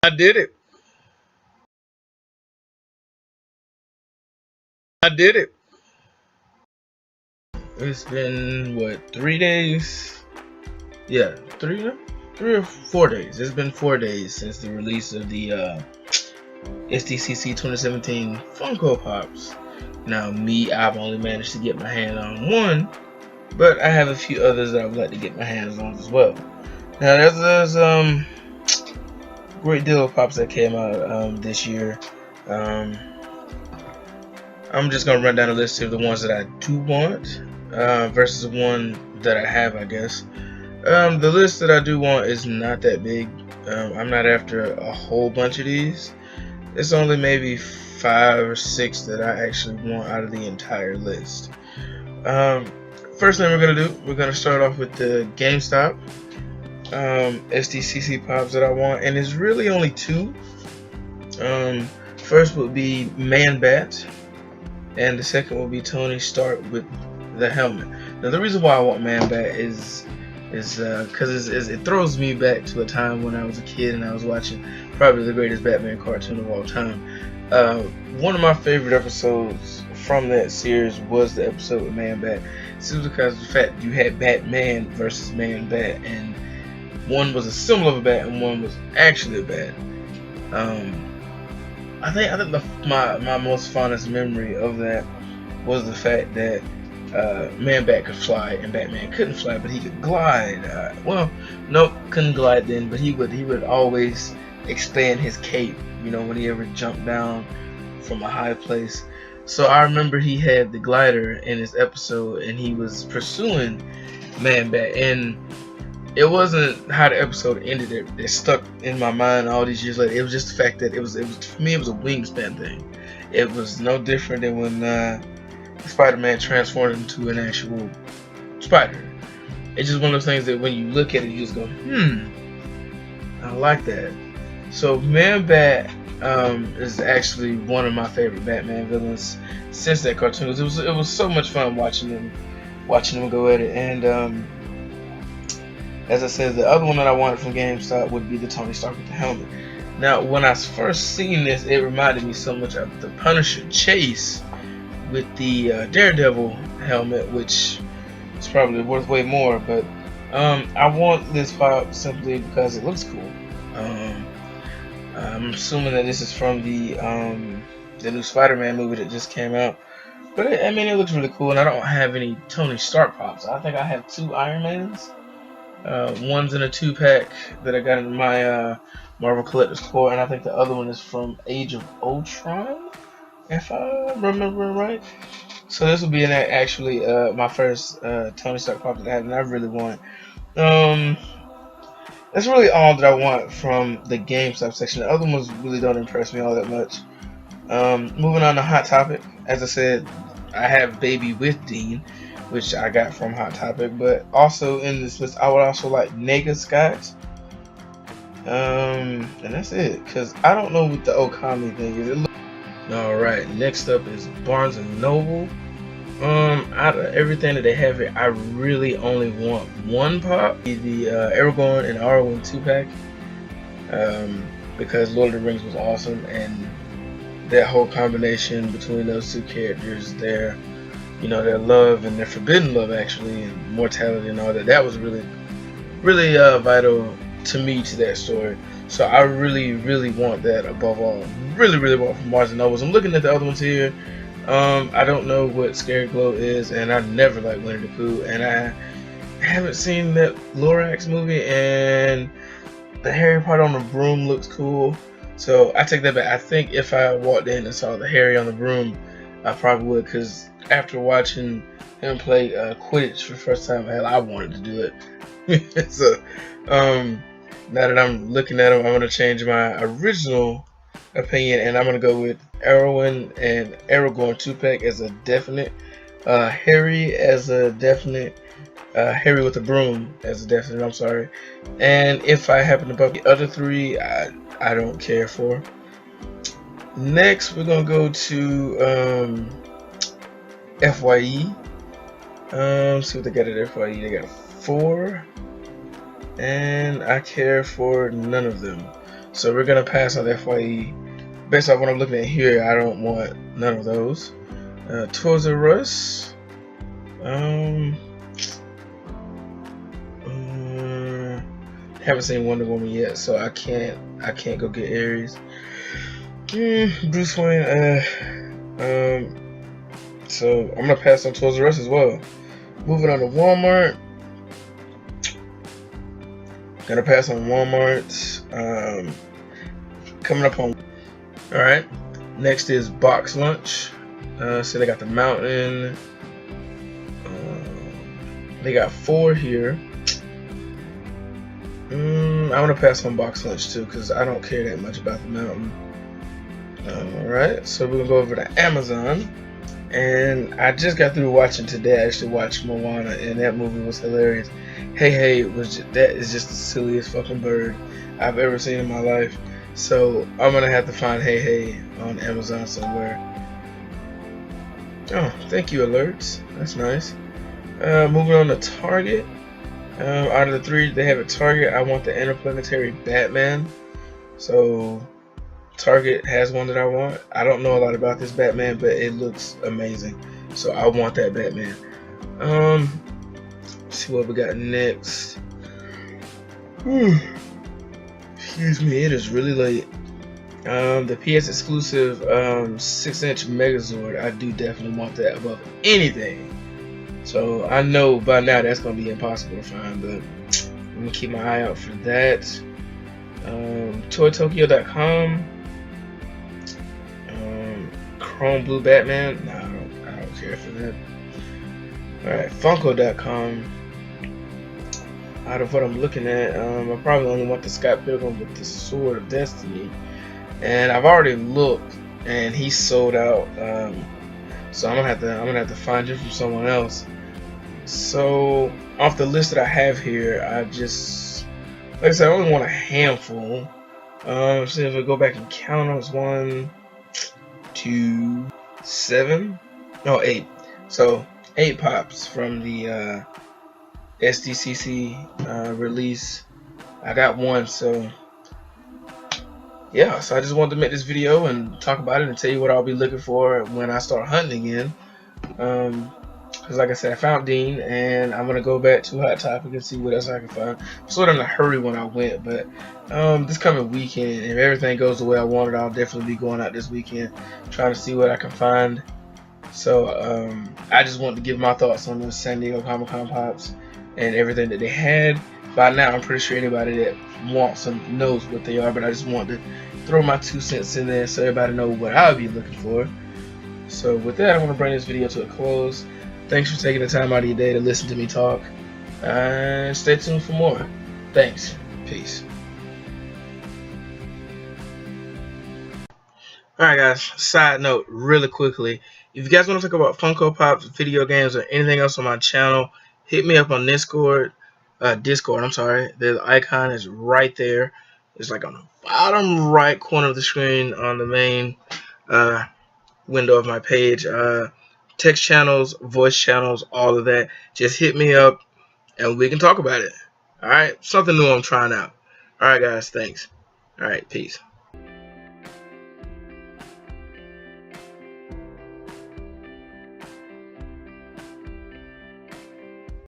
I did it. I did it. It's been what, 3 days? Yeah, 3 or 4 days. It's been 4 days since the release of the SDCC 2017 Funko Pops. Now, I've only managed to get my hand on one, but I have a few others that I would like to get my hands on as well. Now, there's great deal of pops that came out this year. I'm just gonna run down a list of the ones that I do want versus the one that I have, I guess. The list that I do want is not that big. I'm not after a whole bunch of these. It's only maybe 5 or 6 that I actually want out of the entire list. First thing we're gonna start off with the GameStop SDCC pops that I want, and it's really only 2. First would be Man-Bat, and the second will be Tony Stark with the helmet. Now, the reason why I want Man-Bat is because it throws me back to a time when I was a kid and I was watching probably the greatest Batman cartoon of all time. One of my favorite episodes from that series was the episode with Man-Bat. Simply because of the fact that you had Batman versus Man-Bat, and one was a symbol of a bat and one was actually a bat. I think my most fondest memory of that was the fact that Man-Bat could fly and Batman couldn't fly, but he could glide. Well, nope, couldn't glide then, but he would always expand his cape, when he ever jumped down from a high place. So I remember he had the glider in his episode, and he was pursuing Man-Bat, and it wasn't how the episode ended it stuck in my mind all these years later. It was just the fact that it was for me, it was a wingspan thing. It was no different than when Spider-Man transformed into an actual spider. It's just one of those things that when you look at it, you just go, I like that. So Man-Bat is actually one of my favorite Batman villains since that cartoon. It was so much fun watching him go at it. And as I said, the other one that I wanted from GameStop would be the Tony Stark with the helmet. Now, when I first seen this, it reminded me so much of the Punisher chase with the Daredevil helmet, which is probably worth way more. But I want this pop simply because it looks cool. I'm assuming that this is from the new Spider-Man movie that just came out. But it looks really cool, and I don't have any Tony Stark pops. I think I have 2 Iron Mans. One's in a 2-pack that I got in my Marvel Collector's Core, and I think the other one is from Age of Ultron, if I remember right. So this will be actually my first Tony Stark pop that I have, and I really want. That's really all that I want from the GameStop section. The other ones really don't impress me all that much. Moving on to Hot Topic. As I said, I have Baby with Dean, which I got from Hot Topic, but also in this list, I would also like Nega Scott. And that's it, because I don't know what the Okami thing is. Alright, next up is Barnes & Noble. Out of everything that they have here, I really only want one pop, the Aragorn and Arwen 2-pack, because Lord of the Rings was awesome, and that whole combination between those 2 characters, their love and their forbidden love, actually, and mortality and all that was really, really vital to me, to that story. So I really, really want that above all. Really, really want from Barnes & Noble. I'm looking at the other ones here. I don't know what Scary Glow is, and I never liked Winnie the Pooh, and I haven't seen that Lorax movie, and the Harry Potter on the broom looks cool. So I take that back. I think if I walked in and saw the Harry on the broom, I probably would, because after watching him play Quidditch for the first time, hell, I wanted to do it. So now that I'm looking at him, I'm going to change my original opinion, and I'm going to go with Arwen and Aragorn 2-pack as a definite, Harry as a definite, Harry with the broom as a definite, I'm sorry. And if I happen to bump the other 3, I don't care for. Next, we're going to go to FYE. See what they got at FYE. They got 4, and I care for none of them. So we're gonna pass on FYE. Based on what I'm looking at here, I don't want none of those. Toys R Us. Haven't seen Wonder Woman yet, so I can't go get Ares. Bruce Wayne. So I'm gonna pass on Toys R Us as well. Moving on to Walmart. Gonna pass on Walmart. Coming up on. All right. Next is Box Lunch. So they got the Mountain. They got 4 here. I'm gonna pass on Box Lunch too because I don't care that much about the Mountain. Alright, so we're gonna go over to Amazon. And I just got through watching today. I actually watched Moana, and that movie was hilarious. Hey that is just the silliest fucking bird I've ever seen in my life. So I'm gonna have to find Hey on Amazon somewhere. Oh, thank you, alerts. That's nice. Moving on to Target. Out of the 3 they have at Target, I want the Interplanetary Batman. So Target has one that I want. I don't know a lot about this Batman, but it looks amazing. So I want that Batman. Let's see what we got next. Excuse me, it is really late. The PS exclusive 6-inch Megazord, I do definitely want that above anything. So I know by now that's gonna be impossible to find, but I'm gonna keep my eye out for that. ToyTokyo.com. Chrome Blue Batman. No, I don't care for that. Alright, Funko.com. Out of what I'm looking at, I probably only want the Scott Pilgrim with the Sword of Destiny. And I've already looked, and he's sold out. So I'm gonna have to find him from someone else. So off the list that I have here, I just, like I said, I only want a handful. So if we go back and count them, it's 1, 2, 7, no 8. So 8 pops from the SDCC release. I got 1, so yeah. So I just wanted to make this video and talk about it and tell you what I'll be looking for when I start hunting again. Because like I said, I found Dean, and I'm gonna go back to Hot Topic and see what else I can find. I'm sort of in a hurry when I went, but this coming weekend, if everything goes the way I wanted, I'll definitely be going out this weekend, trying to see what I can find. So I just wanted to give my thoughts on the San Diego Comic-Con pops and everything that they had. By now, I'm pretty sure anybody that wants them knows what they are, but I just wanted to throw my 2 cents in there so everybody knows what I'll be looking for. So with that, I want to bring this video to a close. Thanks for taking the time out of your day to listen to me talk. And stay tuned for more. Thanks. Peace. Alright guys, side note really quickly. If you guys want to talk about Funko Pops, video games, or anything else on my channel, hit me up on Discord. I'm sorry. The icon is right there. It's like on the bottom right corner of the screen on the main window of my page. Text channels, voice channels, all of that. Just hit me up and we can talk about it. Alright? Something new I'm trying out. Alright guys, thanks. Alright, peace.